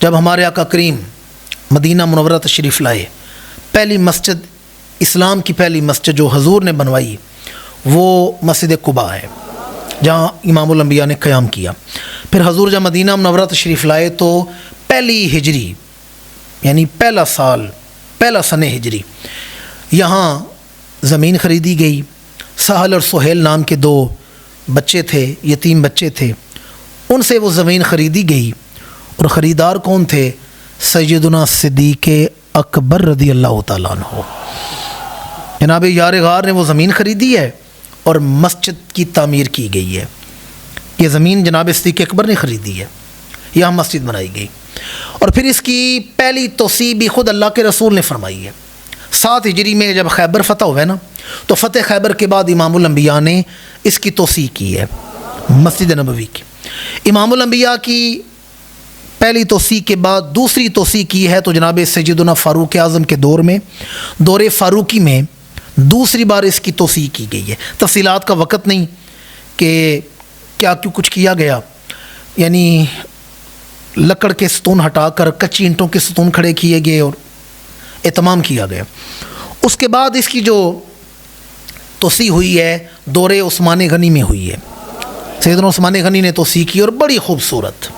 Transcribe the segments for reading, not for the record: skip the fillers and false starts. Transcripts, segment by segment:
جب ہمارے آقا کریم مدینہ منورہ تشریف لائے، پہلی مسجد، اسلام کی پہلی مسجد جو حضور نے بنوائی وہ مسجد قباء ہے، جہاں امام الانبیاء نے قیام کیا۔ پھر حضور جب مدینہ منورہ تشریف لائے تو پہلی ہجری یعنی پہلا سال، پہلا سنہ ہجری، یہاں زمین خریدی گئی۔ سہل اور سہیل نام کے دو بچے تھے، یتیم بچے تھے، ان سے وہ زمین خریدی گئی۔ اور خریدار کون تھے؟ سیدنا صدیق اکبر رضی اللہ تعالیٰ عنہ۔ جناب یار غار نے وہ زمین خریدی ہے اور مسجد کی تعمیر کی گئی ہے۔ یہ زمین جناب صدیق اکبر نے خریدی ہے، یہاں مسجد بنائی گئی۔ اور پھر اس کی پہلی توسیع بھی خود اللہ کے رسول نے فرمائی ہے۔ 7 ہجری میں جب خیبر فتح ہوا ہے نا، تو فتح خیبر کے بعد امام الانبیاء نے اس کی توسیع کی ہے، مسجد نبوی کی۔ امام الانبیاء کی پہلی توسیع کے بعد دوسری توسیع کی ہے تو جناب سیدنا فاروق اعظم کے دور میں، دور فاروقی میں دوسری بار اس کی توسیع کی گئی ہے۔ تفصیلات کا وقت نہیں کہ کیا کیوں کچھ کیا گیا، یعنی لکڑ کے ستون ہٹا کر کچی اینٹوں کے ستون کھڑے کیے گئے اور اہتمام کیا گیا۔ اس کے بعد اس کی جو توسیع ہوئی ہے دور عثمان غنی میں ہوئی ہے۔ سیدنا عثمان غنی نے توسیع کی اور بڑی خوبصورت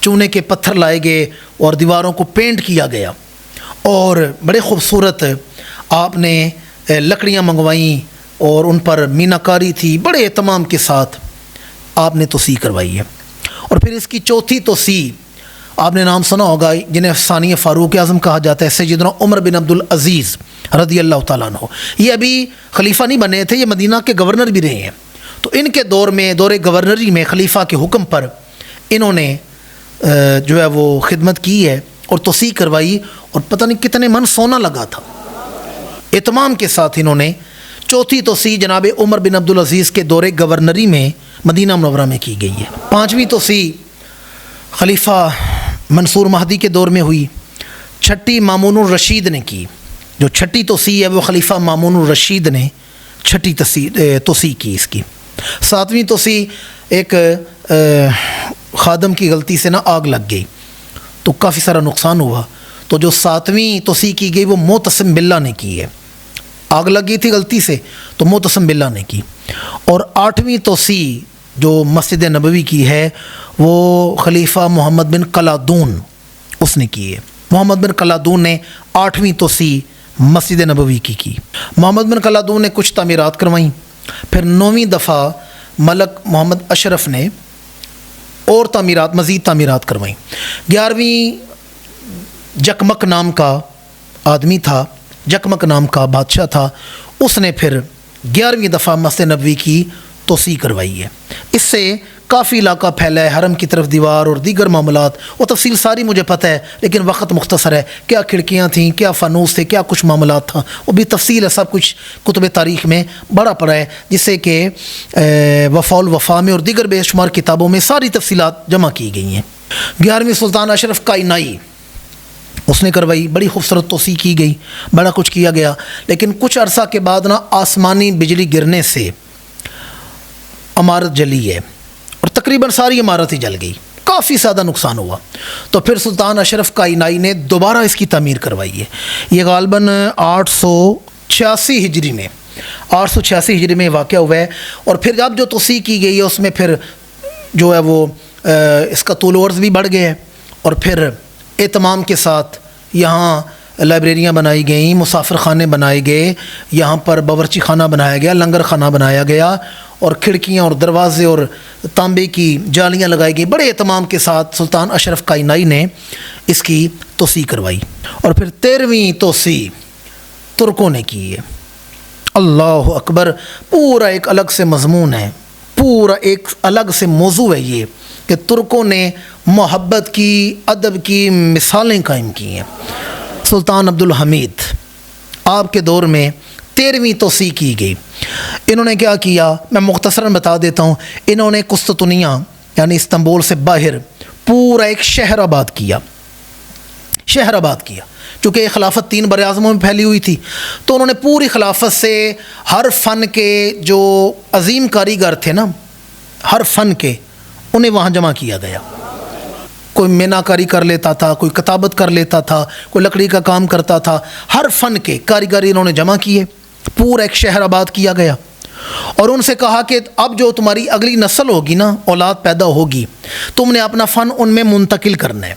چونے کے پتھر لائے گئے اور دیواروں کو پینٹ کیا گیا، اور بڑے خوبصورت آپ نے لکڑیاں منگوائیں اور ان پر میناکاری تھی، بڑے اہتمام کے ساتھ آپ نے توسیع کروائی ہے۔ اور پھر اس کی چوتھی توسیع آپ نے نام سنا ہوگا، جنہیں ثانی فاروق اعظم کہا جاتا ہے، سیدنا عمر بن عبد العزیز رضی اللہ تعالیٰ عنہ۔ یہ ابھی خلیفہ نہیں بنے تھے، یہ مدینہ کے گورنر بھی رہے ہیں۔ تو ان کے دور میں، دور گورنری میں، خلیفہ کے حکم پر انہوں نے جو ہے وہ خدمت کی ہے اور توسیع کروائی، اور پتہ نہیں کتنے من سونا لگا تھا۔ اہتمام کے ساتھ انہوں نے چوتھی توسیع جناب عمر بن عبد العزیز کے دور گورنری میں مدینہ منورہ میں کی گئی ہے۔ 5ویں توسیع خلیفہ منصور مہدی کے دور میں ہوئی۔ 6ٹھی مامون الرشید نے کی۔ جو 6ٹھی توسیع ہے وہ خلیفہ مامون الرشید نے 6ٹھی توسیع کی اس کی۔ 7ویں توسیع ایک خادم کی غلطی سے آگ لگ گئی تو کافی سارا نقصان ہوا، تو جو 7ویں توسیع کی گئی وہ معتصم باللہ نے کی ہے۔ آگ لگ گئی تھی غلطی سے تو معتصم باللہ نے کی۔ اور 8ویں توسیع جو مسجد نبوی کی ہے وہ خلیفہ محمد بن قلادون اس نے کی ہے۔ محمد بن قلادون نے 8ویں توسیع مسجد نبوی کی۔ محمد بن قلادون نے کچھ تعمیرات کروائیں، پھر 9ویں دفعہ ملک محمد اشرف نے اور مزید تعمیرات کروائیں۔ 11ویں جکمک نام کا آدمی تھا، جکمک نام کا بادشاہ تھا، اس نے پھر 11ویں دفعہ مسجد نبوی کی توسیع کروائی ہے۔ اس سے کافی علاقہ پھیلا ہے، حرم کی طرف دیوار اور دیگر معاملات، وہ تفصیل ساری مجھے پتہ ہے لیکن وقت مختصر ہے۔ کیا کھڑکیاں تھیں، کیا فانوس تھے، کیا کچھ معاملات تھا، وہ بھی تفصیل ہے، سب کچھ کتب تاریخ میں بڑا پڑا ہے، جس سے کہ وفاء الوفا میں اور دیگر بے شمار کتابوں میں ساری تفصیلات جمع کی گئی ہیں۔ 11ویں سلطان اشرف کائنائی اس نے کروائی، بڑی خوبصورت توسیع کی گئی، بڑا کچھ کیا گیا، لیکن کچھ عرصہ کے بعد آسمانی بجلی گرنے سے عمارت جلی ہے اور تقریباً ساری عمارت ہی جل گئی، کافی زیادہ نقصان ہوا۔ تو پھر سلطان اشرف کائنائی نے دوبارہ اس کی تعمیر کروائی ہے۔ یہ غالباً 886 ہجری میں 886 ہجری میں واقع ہوا ہے۔ اور پھر اب جو توسیع کی گئی ہے اس میں پھر جو ہے وہ اس کا طول و عرض بھی بڑھ گیا ہے، اور پھر اہتمام کے ساتھ یہاں لائبریریاں بنائی گئیں، مسافر خانے بنائے گئے، یہاں پر باورچی خانہ بنایا گیا، لنگر خانہ بنایا گیا، اور کھڑکیاں اور دروازے اور تانبے کی جالیاں لگائی گئی۔ بڑے اہتمام کے ساتھ سلطان اشرف کائنائی نے اس کی توسیع کروائی۔ اور پھر 13ویں توسیع ترکوں نے کی ہے۔ اللہ اکبر، پورا ایک الگ سے مضمون ہے، پورا ایک الگ سے موضوع ہے یہ کہ ترکوں نے محبت کی، ادب کی مثالیں قائم کی ہیں۔ سلطان عبد الحمید آپ کے دور میں 13ویں توسیع کی گئی۔ انہوں نے کیا کیا میں مختصراً بتا دیتا ہوں۔ انہوں نے قسطنطنیہ یعنی استنبول سے باہر پورا ایک شہر آباد کیا، چونکہ یہ خلافت 3 بر اعظموں میں پھیلی ہوئی تھی، تو انہوں نے پوری خلافت سے ہر فن کے جو عظیم کاریگر تھے نا، ہر فن کے، انہیں وہاں جمع کیا گیا۔ کوئی مینا کاری کر لیتا تھا، کوئی کتابت کر لیتا تھا، کوئی لکڑی کا کام کرتا تھا، ہر فن کے کاریگر انہوں نے جمع کیے، پورا ایک شہر آباد کیا گیا، اور ان سے کہا کہ اب جو تمہاری اگلی نسل ہوگی نا، اولاد پیدا ہوگی، تم نے اپنا فن ان میں منتقل کرنا ہے،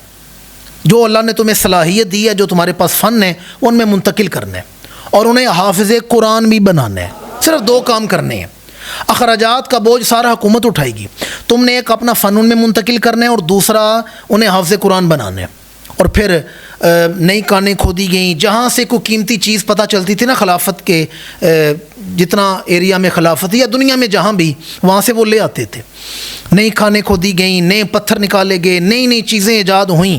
جو اللہ نے تمہیں صلاحیت دی ہے، جو تمہارے پاس فن ہے ان میں منتقل کرنا ہے، اور انہیں حافظ قرآن بھی بنانا ہے۔ صرف 2 کام کرنے ہیں، اخراجات کا بوجھ سارا حکومت اٹھائے گی، تم نے ایک اپنا فن ان میں منتقل کرنا ہے، اور دوسرا انہیں حافظ قرآن بنانا ہے۔ اور پھر نئی کانیں کھودی گئیں، جہاں سے کوئی قیمتی چیز پتہ چلتی تھی نا خلافت کے، جتنا ایریا میں خلافت یا دنیا میں جہاں بھی، وہاں سے وہ لے آتے تھے۔ نئی کانیں کھودی گئیں، نئے پتھر نکالے گئے، نئی نئی چیزیں ایجاد ہوئیں،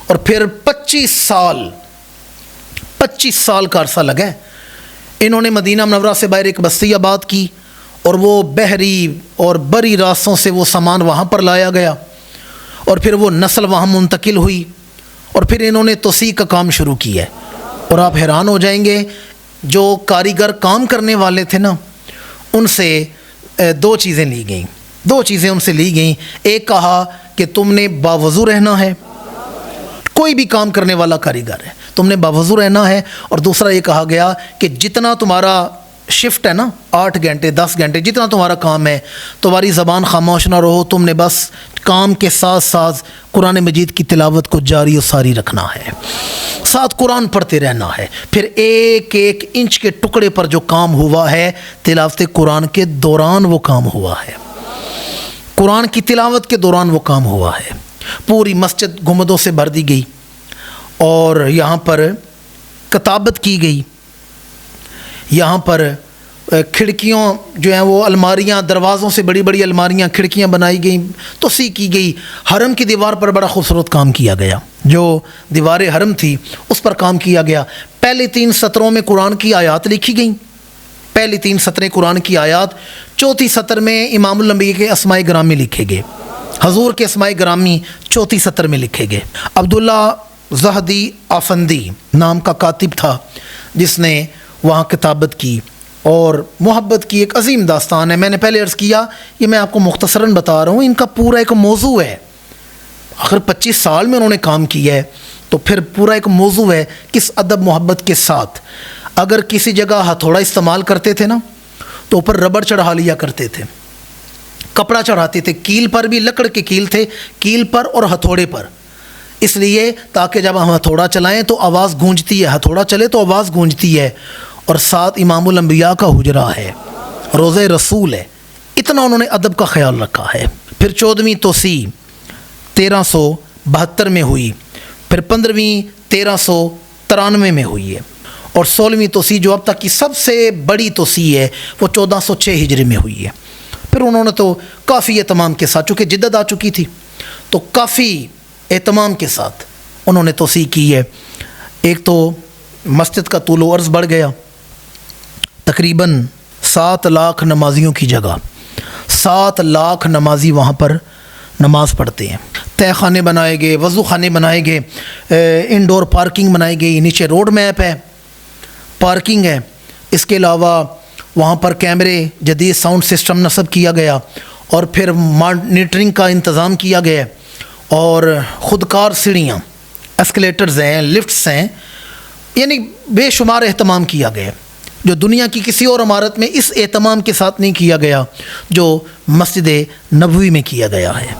اور پھر 25 سال کا عرصہ لگا ہے۔ انہوں نے مدینہ منورہ سے باہر ایک بستی آباد کی، اور وہ بحری اور بری راستوں سے وہ سامان وہاں پر لایا گیا، اور پھر وہ نسل وہاں منتقل ہوئی، اور پھر انہوں نے توسیع کا کام شروع کیا ہے۔ اور آپ حیران ہو جائیں گے، جو کاریگر کام کرنے والے تھے نا، ان سے 2 چیزیں لی گئیں، 2 چیزیں ان سے لی گئیں۔ ایک کہا کہ تم نے باوضو رہنا ہے، کوئی بھی کام کرنے والا کاریگر ہے، تم نے باوضو رہنا ہے، اور دوسرا یہ کہا گیا کہ جتنا تمہارا شفٹ ہے نا، 8 گھنٹے 10 گھنٹے جتنا تمہارا کام ہے، تمہاری زبان خاموش نہ رہو، تم نے بس کام کے ساتھ ساتھ قرآن مجید کی تلاوت کو جاری و ساری رکھنا ہے، ساتھ قرآن پڑھتے رہنا ہے۔ پھر ایک ایک انچ کے ٹکڑے پر جو کام ہوا ہے، تلاوت قرآن کے دوران وہ کام ہوا ہے، قرآن کی تلاوت کے دوران وہ کام ہوا ہے۔ پوری مسجد گنبدوں سے بھر دی گئی، اور یہاں پر کتابت کی گئی، یہاں پر کھڑکیوں جو ہیں وہ الماریاں، دروازوں سے بڑی بڑی الماریاں، کھڑکیاں بنائی گئیں، توسیع کی گئی۔ حرم کی دیوار پر بڑا خوبصورت کام کیا گیا، جو دیوار حرم تھی اس پر کام کیا گیا۔ پہلے 3 سطروں میں قرآن کی آیات لکھی گئیں، پہلی 3 سطریں قرآن کی آیات، چوتھی سطر میں امام الانبیاء کے اسماء گرامی لکھے گئے، حضور کے اسماء گرامی چوتھی سطر میں لکھے گئے۔ عبداللہ زہدی آفندی نام کا کاتب تھا جس نے وہاں کتابت کی، اور محبت کی ایک عظیم داستان ہے۔ میں نے پہلے عرض کیا، یہ میں آپ کو مختصراً بتا رہا ہوں، ان کا پورا ایک موضوع ہے، آخر 25 سال میں انہوں نے کام کیا ہے، تو پھر پورا ایک موضوع ہے کس ادب محبت کے ساتھ۔ اگر کسی جگہ ہتھوڑا استعمال کرتے تھے نا، تو اوپر ربڑ چڑھا لیا کرتے تھے، کپڑا چڑھاتے تھے، کیل پر بھی لکڑ کے کیل تھے، کیل پر اور ہتھوڑے پر، اس لیے تاکہ جب ہم ہتھوڑا چلائیں تو آواز گونجتی ہے، ہتھوڑا چلے تو آواز گونجتی ہے۔ اور ساتھ امام الانبیاء کا حجرہ ہے، روضہ رسول ہے، اتنا انہوں نے ادب کا خیال رکھا ہے۔ پھر 14ویں توسیع 1372 میں ہوئی، پھر 15ویں 1393 میں ہوئی ہے، اور 16ویں توسیع جو اب تک کی سب سے بڑی توسیع ہے وہ 1406 ہجری میں ہوئی ہے۔ پھر انہوں نے تو کافی اہتمام کے ساتھ، چونکہ جدت آ چکی تھی تو کافی اہتمام کے ساتھ انہوں نے توسیع کی ہے۔ ایک تو مسجد کا طول و عرض بڑھ گیا، تقریباً 7 لاکھ نمازیوں کی جگہ 7 لاکھ نمازی وہاں پر نماز پڑھتے ہیں۔ تہہ خانے بنائے گئے، وضو خانے بنائے گئے، انڈور پارکنگ بنائی گئی، نیچے روڈ میپ ہے، پارکنگ ہے، اس کے علاوہ وہاں پر کیمرے، جدید ساؤنڈ سسٹم نصب کیا گیا، اور پھر مانیٹرنگ کا انتظام کیا گیا، اور خودکار سیڑھیاں، اسکلیٹرز ہیں، لفٹس ہیں، یعنی بے شمار اہتمام کیا گیا، جو دنیا کی کسی اور عمارت میں اس اہتمام کے ساتھ نہیں کیا گیا جو مسجد نبوی میں کیا گیا ہے۔